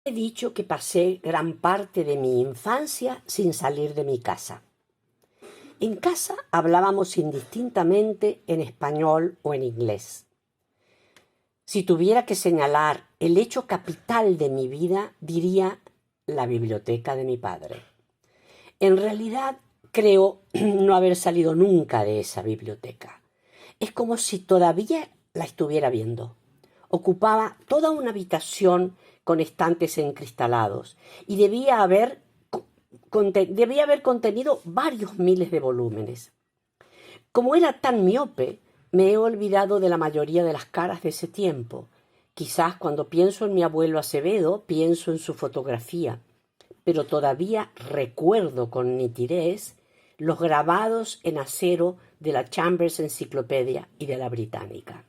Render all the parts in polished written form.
He dicho que pasé gran parte de mi infancia sin salir de mi casa. En casa hablábamos indistintamente en español o en inglés. Si tuviera que señalar el hecho capital de mi vida, diría la biblioteca de mi padre. En realidad, creo no haber salido nunca de esa biblioteca. Es como si todavía la estuviera viendo. Ocupaba toda una habitación con estantes encristalados y debía haber contenido varios miles de volúmenes. Como era tan miope, me he olvidado de la mayoría de las caras de ese tiempo. Quizás cuando pienso en mi abuelo Acevedo, pienso en su fotografía, pero todavía recuerdo con nitidez los grabados en acero de la Chambers Enciclopedia y de la Británica.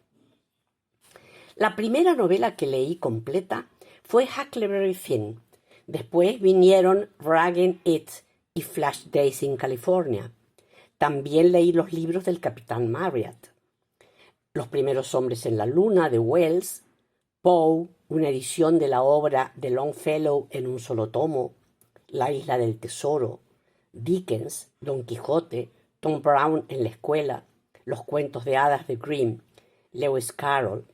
La primera novela que leí completa fue Huckleberry Finn. Después vinieron Ragged It y Flash Days in California. También leí los libros del Capitán Marryat. Los primeros hombres en la luna de Wells, Poe, una edición de la obra de Longfellow en un solo tomo, La isla del tesoro, Dickens, Don Quijote, Tom Brown en la escuela, los cuentos de hadas de Grimm, Lewis Carroll.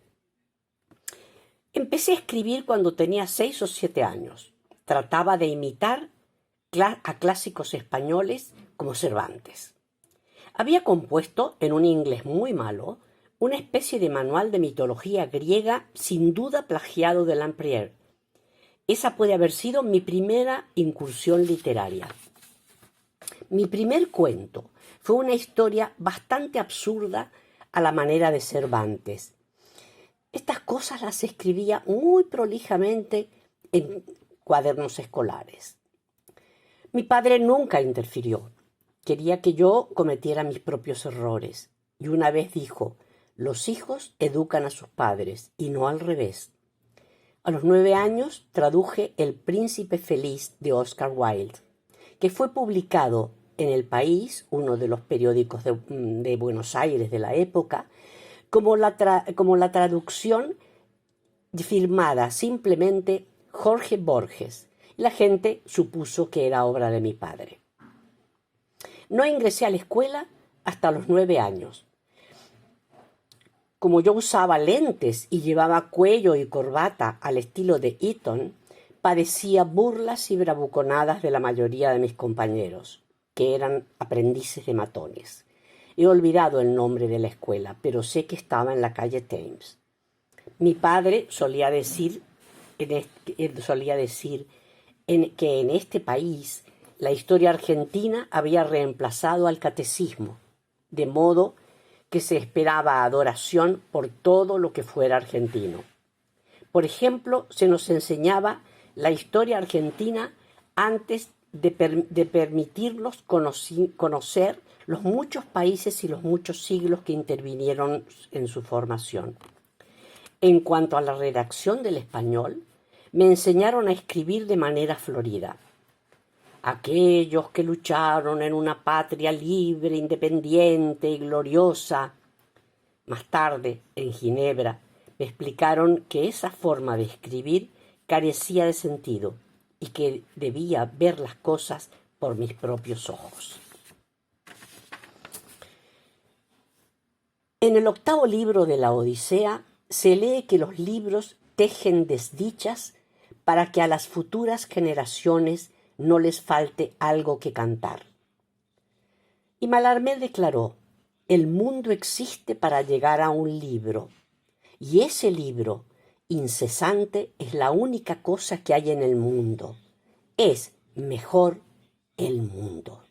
Empecé a escribir cuando tenía 6 o 7 años. Trataba de imitar a clásicos españoles como Cervantes. Había compuesto, en un inglés muy malo, una especie de manual de mitología griega sin duda plagiado de Lempriere. Esa puede haber sido mi primera incursión literaria. Mi primer cuento fue una historia bastante absurda a la manera de Cervantes. Estas cosas las escribía muy prolijamente en cuadernos escolares. Mi padre nunca interfirió. Quería que yo cometiera mis propios errores. Y una vez dijo, los hijos educan a sus padres y no al revés. A los 9 años traduje El Príncipe Feliz de Oscar Wilde, que fue publicado en El País, uno de los periódicos de Buenos Aires de la época, como la traducción firmada simplemente Jorge Borges. La gente supuso que era obra de mi padre. No ingresé a la escuela hasta los 9 años. Como yo usaba lentes y llevaba cuello y corbata al estilo de Eton, padecía burlas y bravuconadas de la mayoría de mis compañeros, que eran aprendices de matones. He olvidado el nombre de la escuela, pero sé que estaba en la calle Thames. Mi padre solía decir que en este país la historia argentina había reemplazado al catecismo, de modo que se esperaba adoración por todo lo que fuera argentino. Por ejemplo, se nos enseñaba la historia argentina antes de permitirnos conocer los muchos países y los muchos siglos que intervinieron en su formación. En cuanto a la redacción del español, me enseñaron a escribir de manera florida. Aquellos que lucharon en una patria libre, independiente y gloriosa. Más tarde, en Ginebra, me explicaron que esa forma de escribir carecía de sentido y que debía ver las cosas por mis propios ojos. En el 8º libro de la Odisea se lee que los libros tejen desdichas para que a las futuras generaciones no les falte algo que cantar. Y Mallarmé declaró, el mundo existe para llegar a un libro, y ese libro incesante es la única cosa que hay en el mundo. Es mejor el mundo.